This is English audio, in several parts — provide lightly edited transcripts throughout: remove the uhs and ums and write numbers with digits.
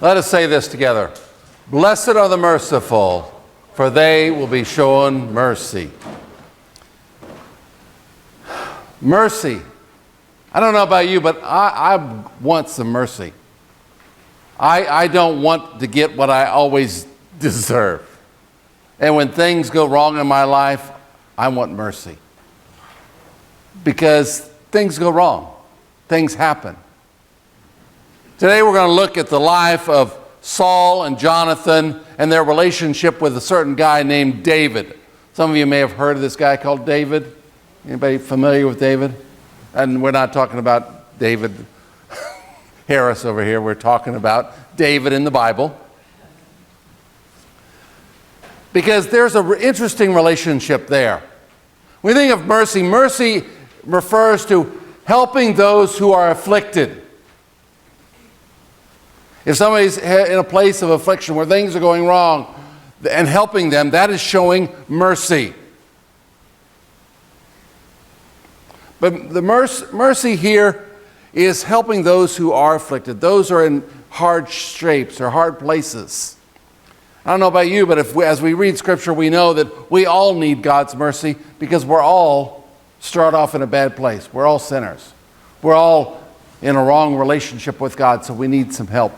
Let us say this together. Blessed are the merciful, for they will be shown mercy. Mercy. I don't know about you, but I want some mercy. I don't want to get what I always deserve. And when things go wrong in my life, I want mercy. Because things go wrong. Things happen. Today we're going to look at the life of Saul and Johathon and their relationship with a certain guy named David. Some of you may have heard of this guy called David. Anybody familiar with David? And we're not talking about David Harris over here. We're talking about David in the Bible. Because there's an interesting relationship there. When we think of mercy, mercy refers to helping those who are afflicted. If somebody's in a place of affliction where things are going wrong and helping them, that is showing mercy. But the mercy here is helping those who are afflicted, those who are in hard scrapes or hard places. I don't know about you, but as we read Scripture, we know that we all need God's mercy because we're all start off in a bad place. We're all sinners. We're all in a wrong relationship with God, so we need some help.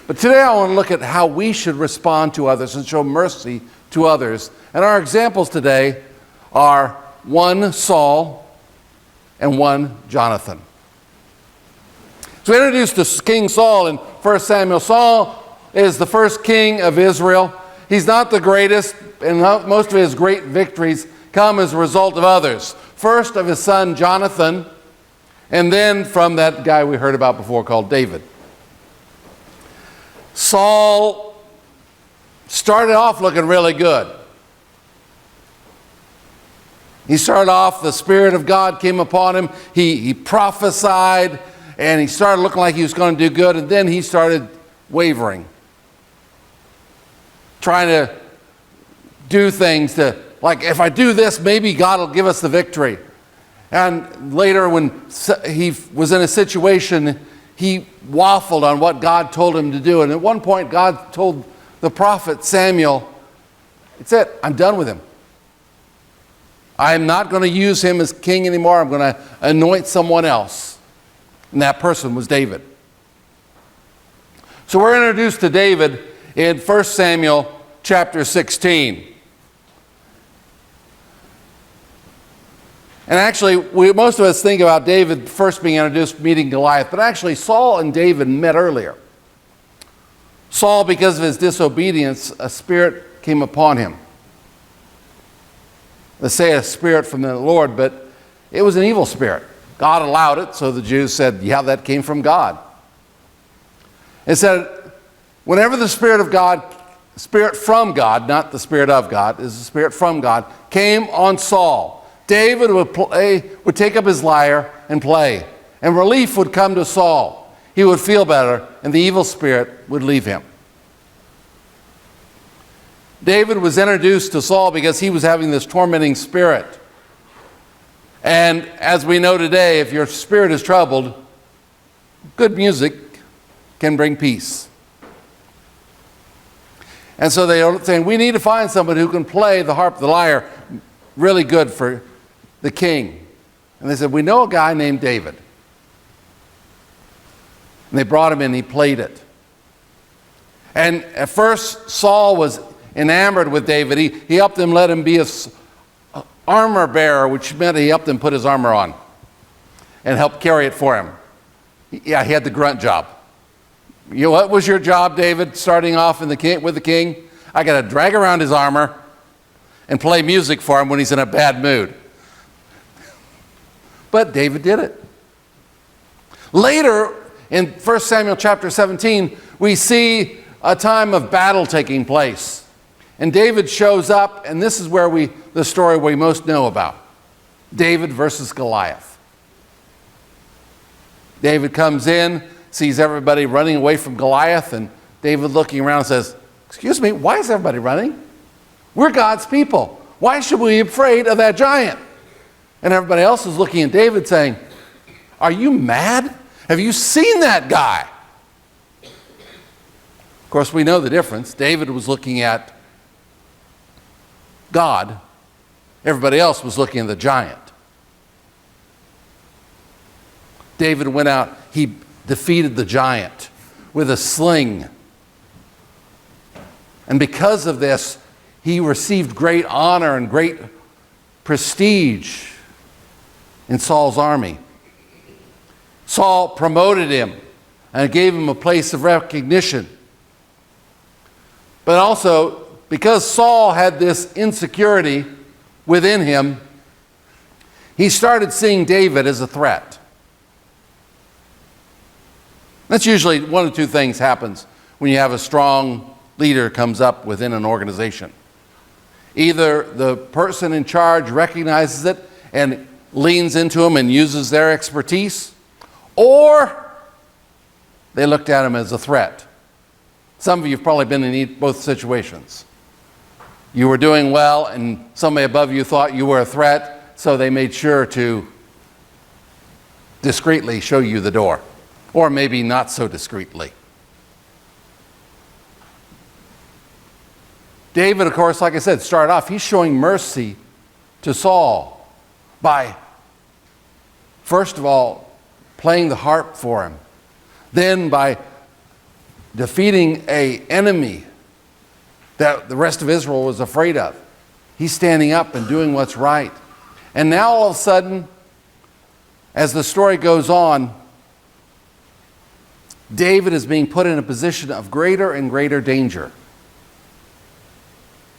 But today I want to look at how we should respond to others and show mercy to others. And our examples today are one Saul and one Johathon. So we introduced to King Saul in 1 Samuel. Saul is the first king of Israel. He's not the greatest, and most of his great victories come as a result of others. First of his son Johathon, and then from that guy we heard about before called David. Saul started off looking really good. He started off, the Spirit of God came upon him. He prophesied, and he started looking like he was going to do good, and then he started wavering. Trying to do things to, like, if I do this, maybe God will give us the victory. And later when he was in a situation, he waffled on what God told him to do. And at one point, God told the prophet Samuel, "That's it, I'm done with him. I'm not going to use him as king anymore. I'm going to anoint someone else." And that person was David. So we're introduced to David in 1 Samuel chapter 16. And actually, most of us think about David first being introduced, meeting Goliath, but actually Saul and David met earlier. Saul, because of his disobedience, a spirit came upon him. Let's say a spirit from the Lord, but it was an evil spirit. God allowed it, so the Jews said, yeah, that came from God. It said, whenever the Spirit of God, Spirit from God, not the Spirit of God, is the Spirit from God, came on Saul, David would take up his lyre and play, and relief would come to Saul. He would feel better, and the evil spirit would leave him. David was introduced to Saul because he was having this tormenting spirit. And as we know today, if your spirit is troubled, good music can bring peace. And so they are saying, we need to find somebody who can play the harp, the lyre, really good for the king. And they said, we know a guy named David. And they brought him in, he played it. And at first, Saul was enamored with David. He helped him, let him be his armor bearer, which meant he helped him put his armor on and helped carry it for him. Yeah, he had the grunt job. You know, what was your job, David, starting off with the king? I got to drag around his armor and play music for him when he's in a bad mood. But David did it. Later, in 1 Samuel chapter 17, we see a time of battle taking place. And David shows up, and this is where the story we most know about. David versus Goliath. David comes in, sees everybody running away from Goliath, and David looking around says, excuse me, why is everybody running? We're God's people. Why should we be afraid of that giant? And everybody else is looking at David saying, are you mad? Have you seen that guy? Of course, we know the difference. David was looking at God. Everybody else was looking at the giant. David went out, he defeated the giant with a sling. And because of this, he received great honor and great prestige in Saul's army. Saul promoted him and gave him a place of recognition. But also, because Saul had this insecurity within him, he started seeing David as a threat. That's usually one of two things happens when you have a strong leader comes up within an organization. Either the person in charge recognizes it and leans into him and uses their expertise, or they looked at him as a threat. Some of you have probably been in both situations. You were doing well and somebody above you thought you were a threat, so they made sure to discreetly show you the door. Or maybe not so discreetly. David, of course, like I said, started off, he's showing mercy to Saul by, first of all, playing the harp for him. Then by defeating an enemy that the rest of Israel was afraid of. He's standing up and doing what's right. And now all of a sudden, as the story goes on, David is being put in a position of greater and greater danger.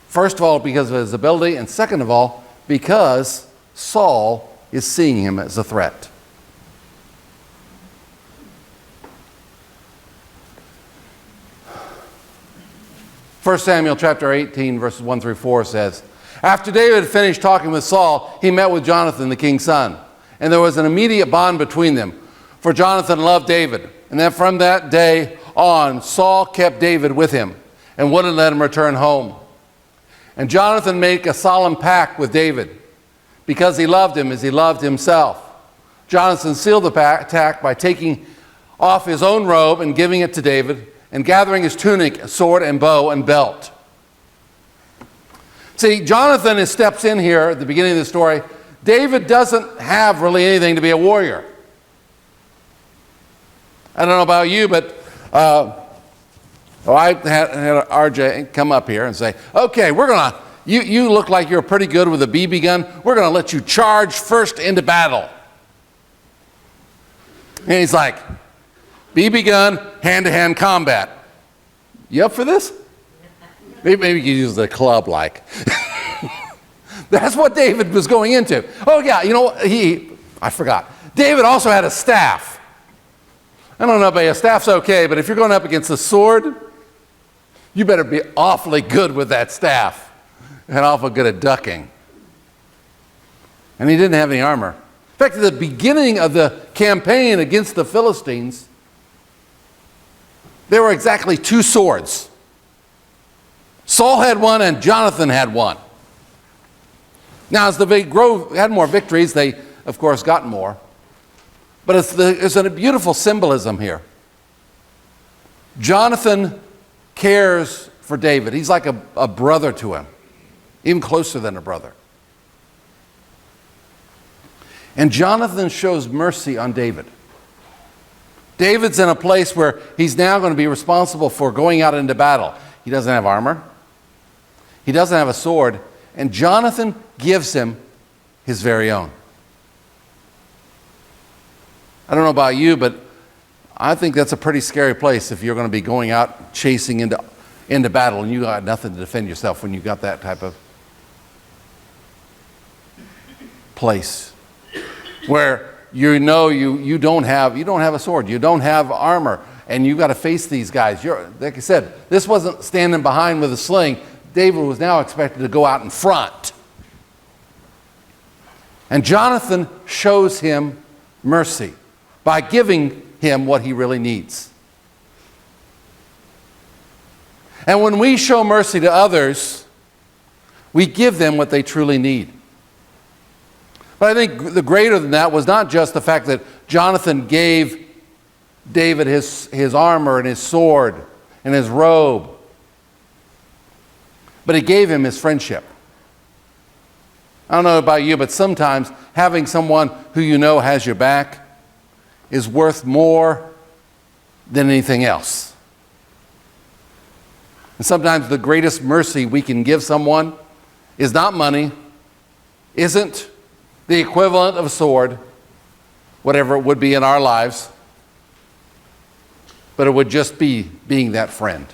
First of all, because of his ability, and second of all, because Saul is seeing him as a threat. First Samuel chapter 18, verses 1 through 4 says, "After David finished talking with Saul, he met with Johathon, the king's son. And there was an immediate bond between them, for Johathon loved David. And then from that day on, Saul kept David with him and wouldn't let him return home. And Johathon made a solemn pact with David because he loved him as he loved himself. Johathon sealed the pact by taking off his own robe and giving it to David and gathering his tunic, sword, and bow and belt." See, Johathon steps in here at the beginning of the story. David doesn't have really anything to be a warrior. I don't know about you, but I had RJ come up here and say, "Okay, you look like you're pretty good with a BB gun. We're going to let you charge first into battle." And he's like, "BB gun, hand-to-hand combat. You up for this?" Maybe you could use the club like. That's what David was going into. Oh yeah, you know, I forgot. David also had a staff. I don't know about you, a staff's okay, but if you're going up against a sword, you better be awfully good with that staff and awful good at ducking. And he didn't have any armor. In fact, at the beginning of the campaign against the Philistines, there were exactly two swords. Saul had one and Johathon had one. Now, as they had more victories, they, of course, got more. But there's a beautiful symbolism here. Johathon cares for David. He's like a brother to him, even closer than a brother. And Johathon shows mercy on David. David's in a place where he's now going to be responsible for going out into battle. He doesn't have armor. He doesn't have a sword. And Johathon gives him his very own. I don't know about you, but I think that's a pretty scary place if you're going to be going out chasing into battle and you got nothing to defend yourself when you got that type of place where you know you don't have a sword, you don't have armor, and you got to face these guys. Like I said, this wasn't standing behind with a sling. David was now expected to go out in front. And Johathon shows him mercy by giving him what he really needs. And when we show mercy to others, we give them what they truly need. But I think the greater than that was not just the fact that Johathon gave David his armor and his sword and his robe. But he gave him his friendship. I don't know about you, but sometimes having someone who you know has your back is worth more than anything else. And sometimes the greatest mercy we can give someone is not money, isn't the equivalent of a sword, whatever it would be in our lives, but it would just be being that friend.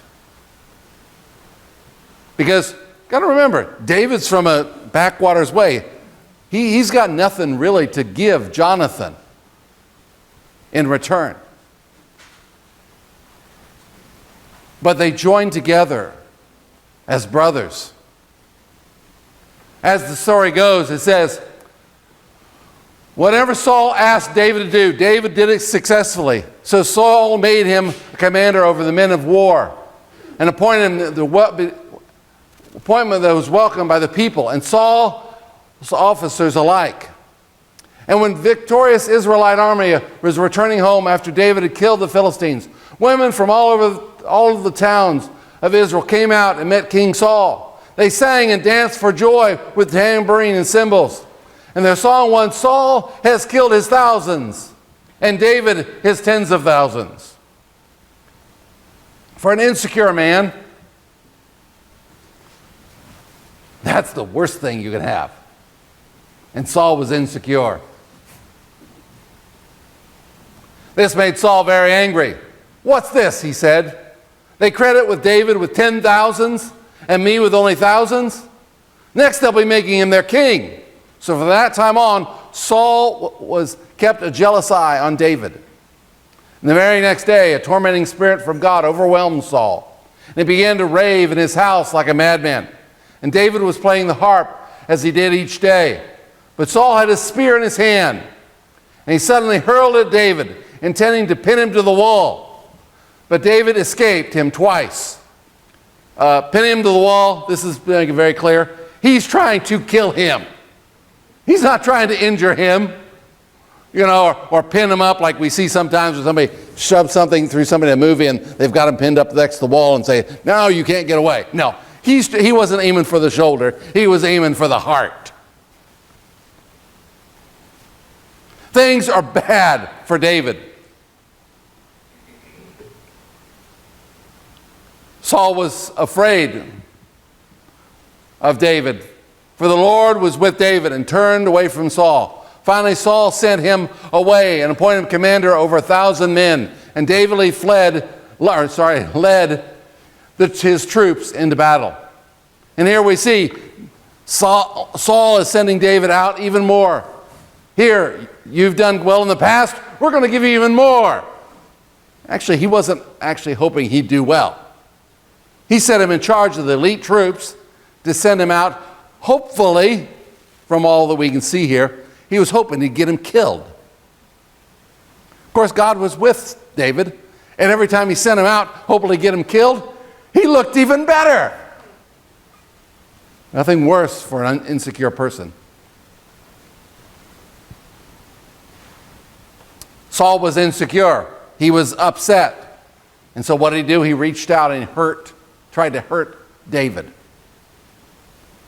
Because, got to remember, David's from a backwaters way. He's got nothing really to give Johathon in return. But they joined together as brothers. As the story goes, it says, whatever Saul asked David to do, David did it successfully. So Saul made him a commander over the men of war and appointed him the appointment that was welcomed by the people and Saul's officers alike. And when the victorious Israelite army was returning home after David had killed the Philistines, women from all of the towns of Israel came out and met King Saul. They sang and danced for joy with tambourine and cymbals. And their song was, Saul has killed his thousands, and David his tens of thousands. For an insecure man, that's the worst thing you can have. And Saul was insecure. This made Saul very angry. What's this, he said. They credit with David with 10,000s and me with only thousands. Next they'll be making him their king. So from that time on, Saul kept a jealous eye on David. And the very next day, a tormenting spirit from God overwhelmed Saul. And he began to rave in his house like a madman. And David was playing the harp as he did each day. But Saul had a spear in his hand. And he suddenly hurled at David, intending to pin him to the wall. But David escaped him twice. Pin him to the wall, this is making it very clear. He's trying to kill him. He's not trying to injure him, or pin him up like we see sometimes when somebody shoves something through somebody in a movie and they've got him pinned up next to the wall and say, no, you can't get away. No, he wasn't aiming for the shoulder. He was aiming for the heart. Things are bad for David. Saul was afraid of David, for the Lord was with David and turned away from Saul. Finally, Saul sent him away and appointed him commander over 1,000 men. And David led his troops into battle. And here we see Saul is sending David out even more. Here, you've done well in the past. We're going to give you even more. Actually, he wasn't actually hoping he'd do well. He set him in charge of the elite troops to send him out. Hopefully, from all that we can see here, he was hoping to get him killed. Of course, God was with David, and every time he sent him out, hoping to get him killed, he looked even better. Nothing worse for an insecure person. Saul was insecure. He was upset. And so what did he do? He reached out and tried to hurt David.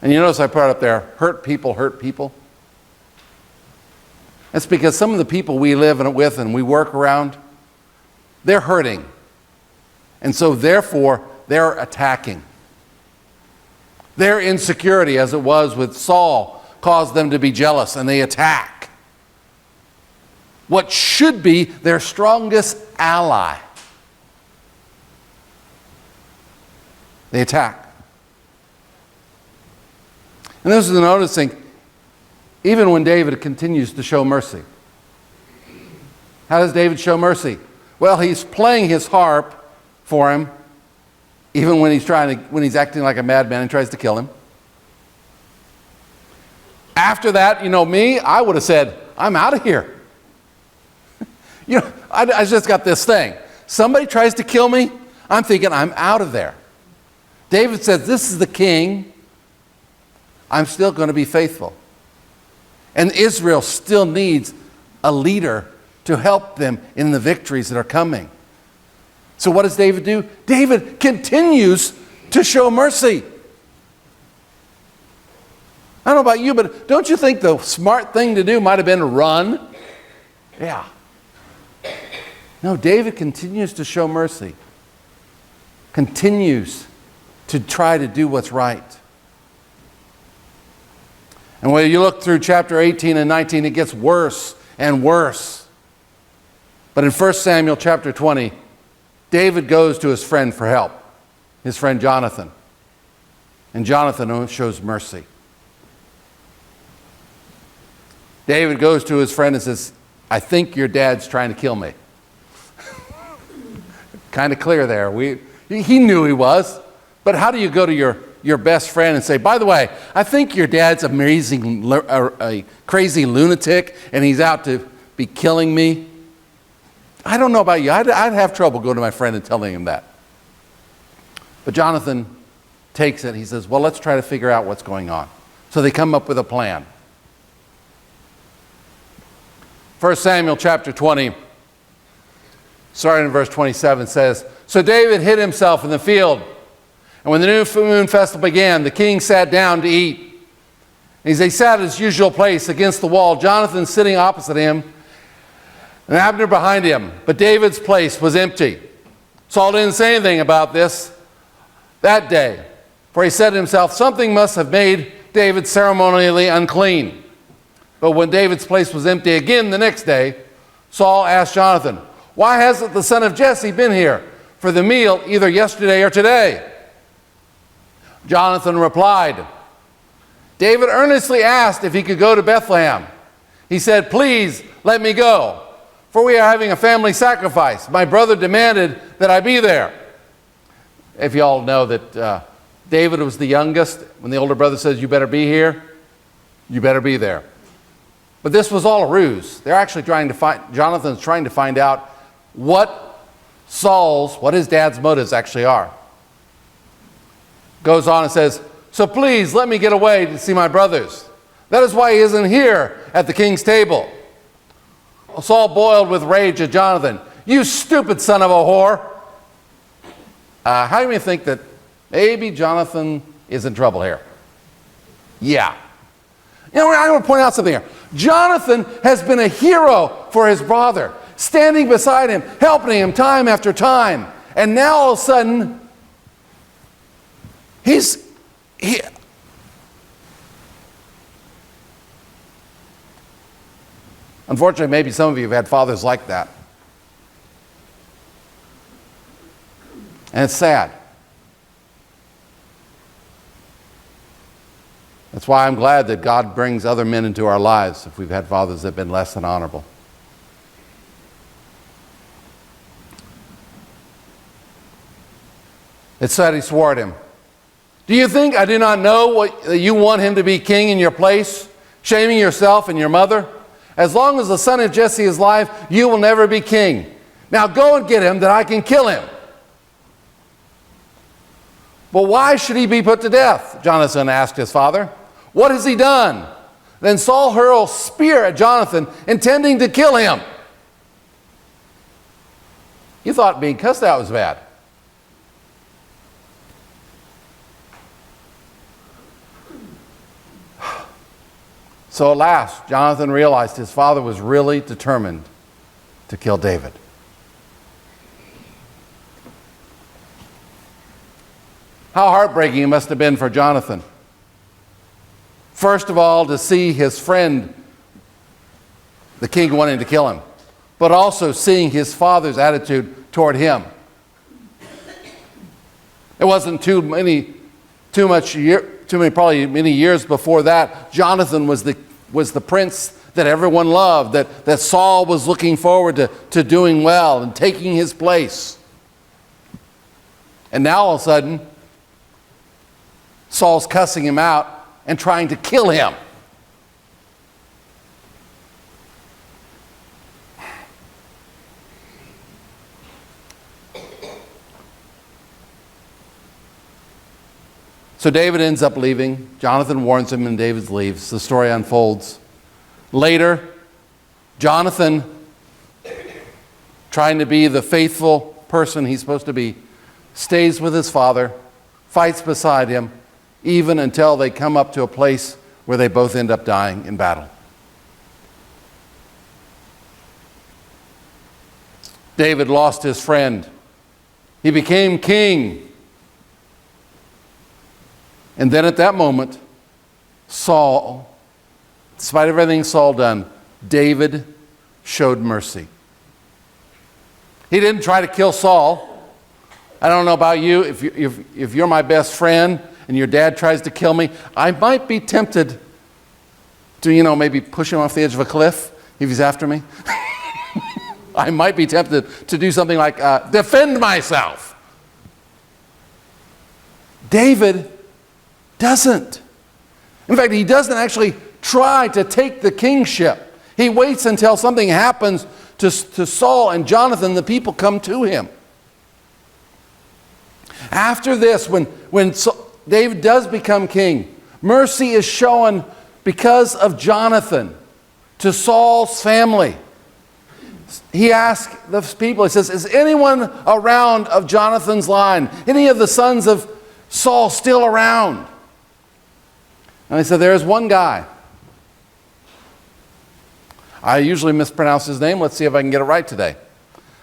And you notice I put up there, hurt people hurt people. That's because some of the people we live with and we work around, they're hurting. And so therefore, they're attacking. Their insecurity, as it was with Saul, caused them to be jealous, and they attack what should be their strongest ally. They attack. And this is noticing, even when David continues to show mercy. How does David show mercy? Well, he's playing his harp for him, even when he's acting like a madman and tries to kill him. After that, I would have said, I'm out of here. I just got this thing. Somebody tries to kill me, I'm thinking, I'm out of there. David says, this is the king. I'm still going to be faithful. And Israel still needs a leader to help them in the victories that are coming. So what does David do? David continues to show mercy. I don't know about you, but don't you think the smart thing to do might have been to run? Yeah. No, David continues to show mercy. Continues to try to do what's right. And when you look through chapter 18 and 19, it gets worse and worse. But in 1 Samuel chapter 20, David goes to his friend for help, his friend Johathon. And Johathon shows mercy. David goes to his friend and says, I think your dad's trying to kill me. Kind of clear there. He knew he was. But how do you go to your best friend and say, by the way, I think your dad's a crazy lunatic and he's out to be killing me? I don't know about you. I'd have trouble going to my friend and telling him that. But Johathon takes it. He says, well, let's try to figure out what's going on. So they come up with a plan. 1 Samuel chapter 20, starting in verse 27, says, so David hid himself in the field. And when the new moon festival began, the king sat down to eat. And as he sat at his usual place against the wall, Johathon sitting opposite him, and Abner behind him. But David's place was empty. Saul didn't say anything about this that day, for he said to himself, something must have made David ceremonially unclean. But when David's place was empty again the next day, Saul asked Johathon, why hasn't the son of Jesse been here for the meal either yesterday or today? Johathon replied, David earnestly asked if he could go to Bethlehem. He said, please let me go, for we are having a family sacrifice. My brother demanded that I be there. If you all know that David was the youngest, when the older brother says, you better be here, you better be there. But this was all a ruse. They're actually Jonathon's trying to find out what his dad's motives actually are. Goes on and says, so please let me get away to see my brothers. That is why he isn't here at the king's table. Saul boiled with rage at Johathon. You stupid son of a whore. How do you think that maybe Johathon is in trouble here? Yeah. You know, I want to point out something here. Johathon has been a hero for his brother, standing beside him, helping him time after time. And now all of a sudden, unfortunately, maybe some of you have had fathers like that. And it's sad. That's why I'm glad that God brings other men into our lives if we've had fathers that have been less than honorable. It said he swore at him. Do you think I do not know that you want him to be king in your place, shaming yourself and your mother? As long as the son of Jesse is alive, you will never be king. Now go and get him that I can kill him. But why should he be put to death? Johathon asked his father. What has he done? Then Saul hurled a spear at Johathon, intending to kill him. You thought being cussed out was bad. So at last, Johathon realized his father was really determined to kill David. How heartbreaking it must have been for Johathon. First of all, to see his friend, the king, wanting to kill him, but also seeing his father's attitude toward him. It wasn't many years before that, Johathon was the prince that everyone loved, that Saul was looking forward to doing well and taking his place. And now all of a sudden, Saul's cussing him out and trying to kill him. So David ends up leaving. Johathon warns him and David leaves. The story unfolds. Later, Johathon, trying to be the faithful person he's supposed to be, stays with his father, fights beside him, even until they come up to a place where they both end up dying in battle. David lost his friend. He became king. And then at that moment, Saul, in spite of everything Saul done, David showed mercy. He didn't try to kill Saul. I don't know about you. If you're my best friend and your dad tries to kill me, I might be tempted to, maybe push him off the edge of a cliff if he's after me. I might be tempted to do something like defend myself. David doesn't. In fact, he doesn't actually try to take the kingship. He waits until something happens to Saul and Johathon, the people come to him. After this, when David does become king, mercy is shown because of Johathon to Saul's family. He asked the people, he says, is anyone around of Jonathon's line? Any of the sons of Saul still around? And he said, there is one guy. I usually mispronounce his name. Let's see if I can get it right today.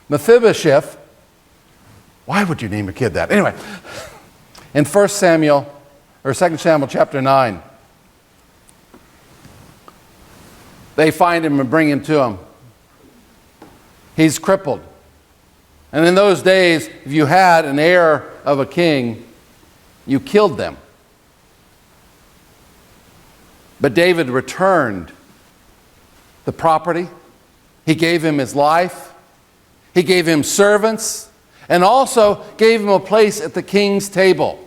Mephibosheth. Why would you name your kid that? Anyway, in 2 Samuel chapter 9, they find him and bring him to him. He's crippled. And in those days, if you had an heir of a king, you killed them. But David returned the property. He gave him his life. He gave him servants. And also gave him a place at the king's table.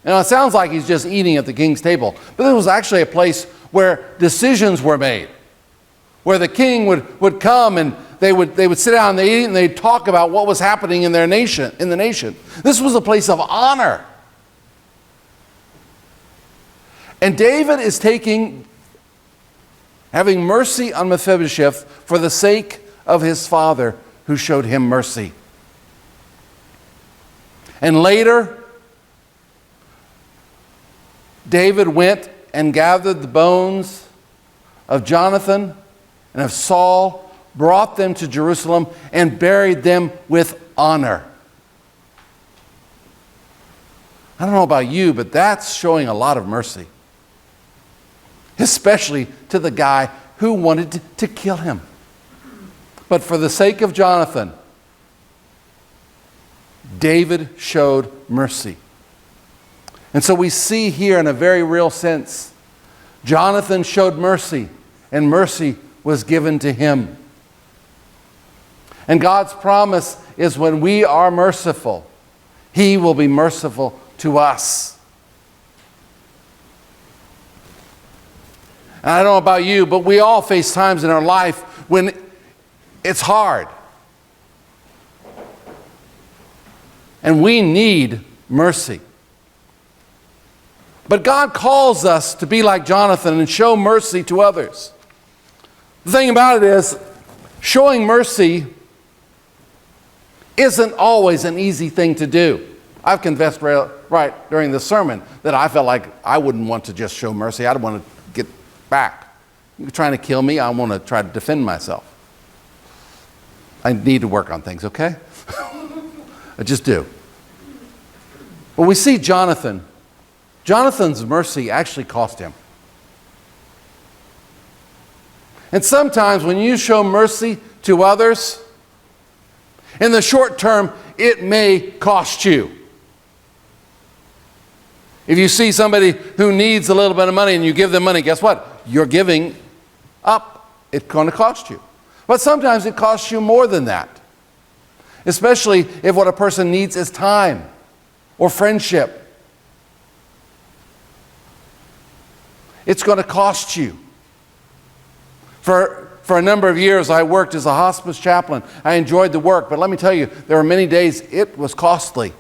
Now, it sounds like he's just eating at the king's table. But this was actually a place where decisions were made. Where the king would come and they would sit down and they eat and they'd talk about what was happening in the nation. This was a place of honor. And David is having mercy on Mephibosheth for the sake of his father who showed him mercy. And later, David went and gathered the bones of Johathon and of Saul, brought them to Jerusalem, and buried them with honor. I don't know about you, but that's showing a lot of mercy. Especially to the guy who wanted to kill him. But for the sake of Johathon, David showed mercy. And so we see here in a very real sense, Johathon showed mercy, and mercy was given to him. And God's promise is when we are merciful, He will be merciful to us. And I don't know about you, but we all face times in our life when it's hard. And we need mercy. But God calls us to be like Johathon and show mercy to others. The thing about it is, showing mercy isn't always an easy thing to do. I've confessed right during the sermon that I felt like I wouldn't want to just show mercy. I'd want to get back. You're trying to kill me, I want to try to defend myself. I need to work on things, okay? I just do. Well, we see Johathon. Jonathan's mercy actually cost him. And sometimes when you show mercy to others, in the short term, it may cost you. If you see somebody who needs a little bit of money and you give them money, guess what? You're giving up. It's going to cost you. But sometimes it costs you more than that. Especially if what a person needs is time or friendship. It's going to cost you. For a number of years, I worked as a hospice chaplain. I enjoyed the work, but let me tell you, there were many days it was costly.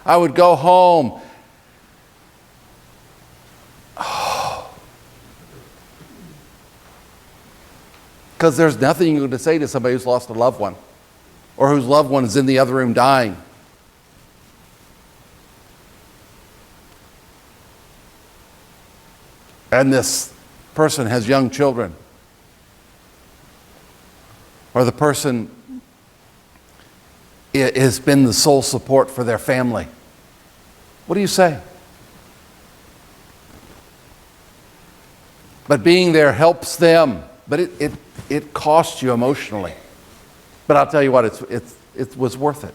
I would go home. Because there's nothing you can say to somebody who's lost a loved one. or whose loved one is in the other room dying. And this person has young children. Or the person has been the sole support for their family. What do you say? But being there helps them, but it costs you emotionally. But I'll tell you what, it was worth it.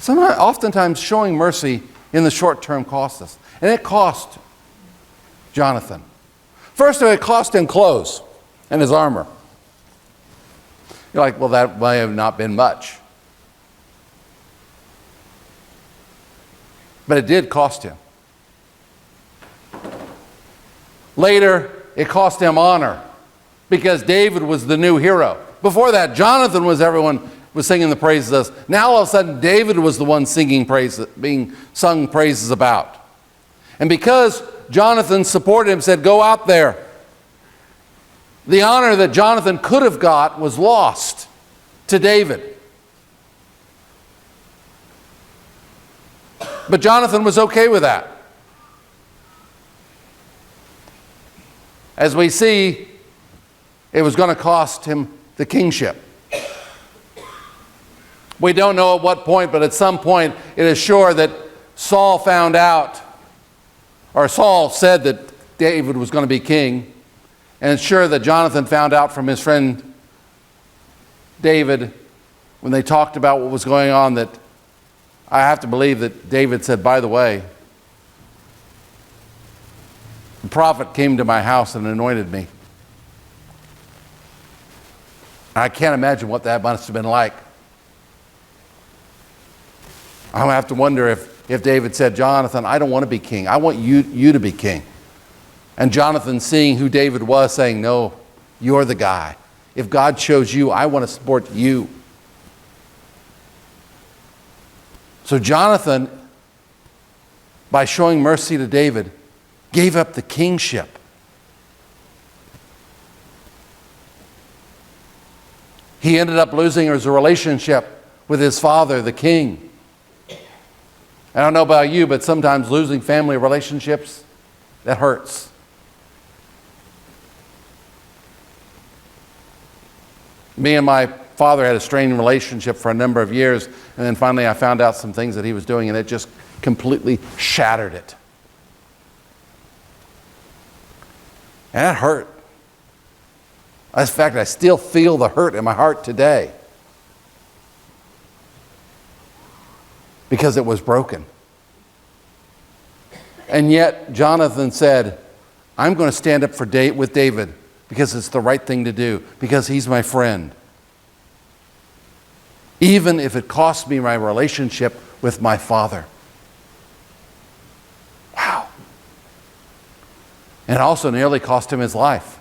Oftentimes showing mercy in the short term costs us. And it cost Johathon. First of all, it cost him clothes and his armor. You're like, well, that may have not been much. But it did cost him. Later, it cost him honor because David was the new hero. Before that, Johathon was everyone was singing the praises of. Now all of a sudden, David was the one singing praises, being sung praises about. And because Johathon supported him, said, go out there, the honor that Johathon could have got was lost to David. But Johathon was okay with that. As we see, it was going to cost him the kingship. We don't know at what point, but at some point it is sure that Saul found out, or Saul said that David was going to be king, and it's sure that Johathon found out from his friend David when they talked about what was going on, that I have to believe that David said, by the way, the prophet came to my house and anointed me. I can't imagine what that must have been like. I have to wonder if David said, Johathon, I don't want to be king. I want you to be king. And Johathon, seeing who David was, saying, no, you're the guy. If God chose you, I want to support you. So Johathon, by showing mercy to David, gave up the kingship. He ended up losing his relationship with his father, the king. I don't know about you, but sometimes losing family relationships, that hurts. Me and my father had a strained relationship for a number of years, and then finally I found out some things that he was doing, and it just completely shattered it. And that hurt. In fact, I still feel the hurt in my heart today because it was broken. And yet, Johathon said, I'm going to stand up with David because it's the right thing to do, because he's my friend. Even if it costs me my relationship with my father. Wow. And it also nearly cost him his life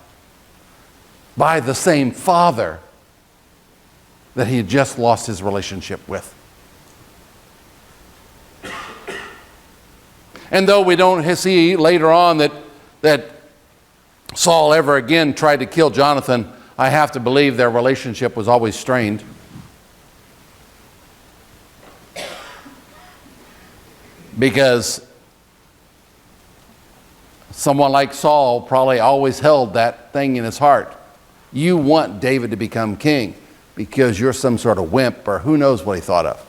by the same father that he had just lost his relationship with. And though we don't see later on that Saul ever again tried to kill Johathon, I have to believe their relationship was always strained. Because someone like Saul probably always held that thing in his heart. You want David to become king because you're some sort of wimp, or who knows what he thought of.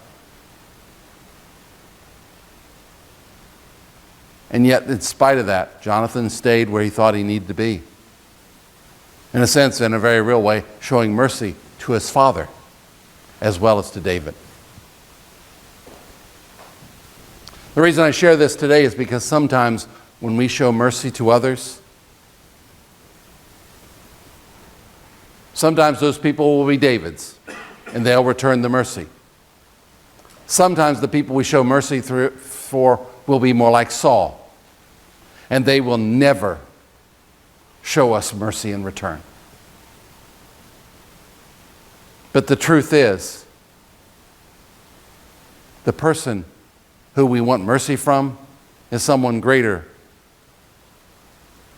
And yet, in spite of that, Johathon stayed where he thought he needed to be. In a sense, in a very real way, showing mercy to his father as well as to David. The reason I share this today is because sometimes when we show mercy to others, sometimes those people will be David's, and they'll return the mercy. Sometimes the people we show mercy for will be more like Saul, and they will never show us mercy in return. But the truth is, the person who we want mercy from is someone greater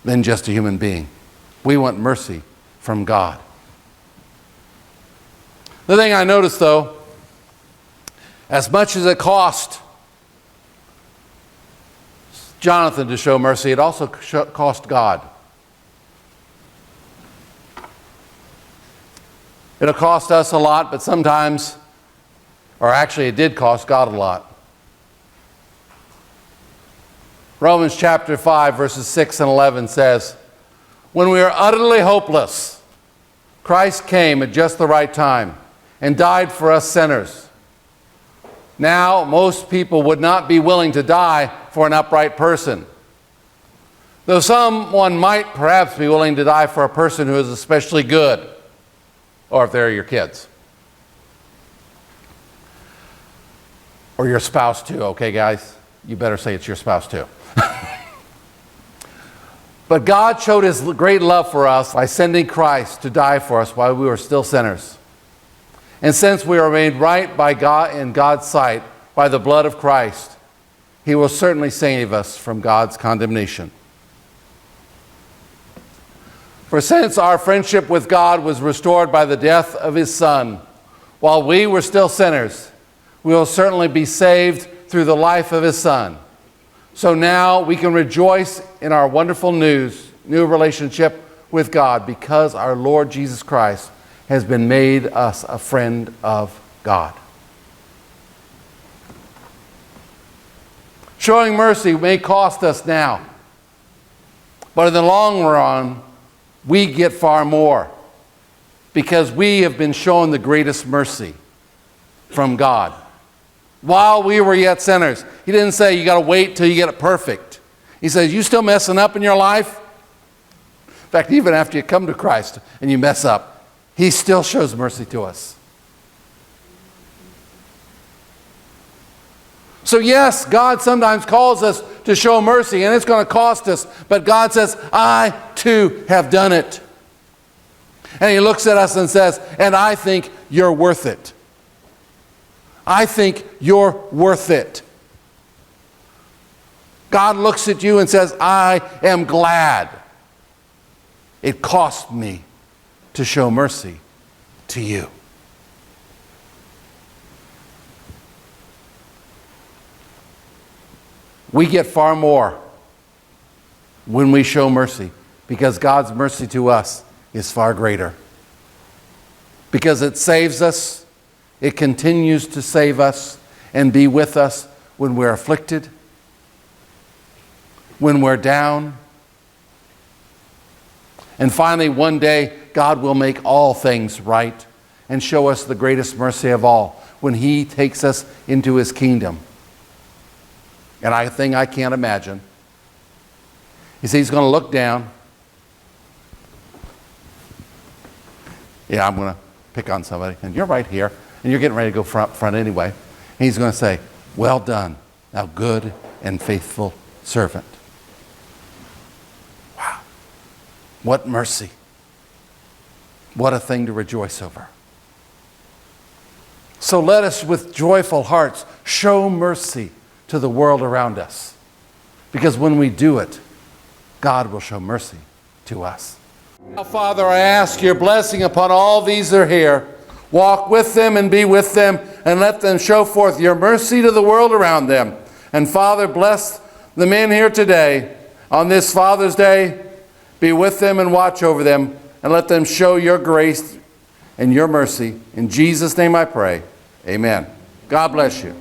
than just a human being. We want mercy from God. The thing I noticed, though, as much as it cost Johathon to show mercy, it also cost God. It'll cost us a lot, but sometimes, or actually it did cost God a lot. Romans chapter 5, verses 6 and 11 says, "When we were utterly hopeless, Christ came at just the right time and died for us sinners. Now, most people would not be willing to die for an upright person, though someone might perhaps be willing to die for a person who is especially good, or if they're your kids. Or your spouse too, okay guys? You better say it's your spouse too. But God showed his great love for us by sending Christ to die for us while we were still sinners. And since we are made right by God in God's sight by the blood of Christ, he will certainly save us from God's condemnation. For since our friendship with God was restored by the death of his Son, while we were still sinners, we will certainly be saved through the life of his Son. So now we can rejoice in our wonderful new relationship with God because our Lord Jesus Christ has been made us a friend of God." Showing mercy may cost us now, but in the long run, we get far more because we have been shown the greatest mercy from God. While we were yet sinners. He didn't say you got to wait till you get it perfect. He says, you still messing up in your life? In fact, even after you come to Christ and you mess up, he still shows mercy to us. So yes, God sometimes calls us to show mercy, and it's going to cost us. But God says, I too have done it. And he looks at us and says, and I think you're worth it. I think you're worth it. God looks at you and says, I am glad it cost me to show mercy to you. We get far more when we show mercy because God's mercy to us is far greater. Because it saves us. It continues to save us and be with us when we're afflicted, when we're down. And finally, one day, God will make all things right and show us the greatest mercy of all when he takes us into his kingdom. And a thing I can't imagine. He says he's going to look down. Yeah, I'm going to pick on somebody. And you're right here. And you're getting ready to go front anyway. And he's going to say, well done, thou good and faithful servant. Wow. What mercy. What a thing to rejoice over. So let us with joyful hearts show mercy to the world around us. Because when we do it, God will show mercy to us. Now, Father, I ask your blessing upon all these that are here. Walk with them and be with them, and let them show forth your mercy to the world around them. And Father, bless the men here today on this Father's Day. Be with them and watch over them, and let them show your grace and your mercy. In Jesus' name I pray. Amen. God bless you.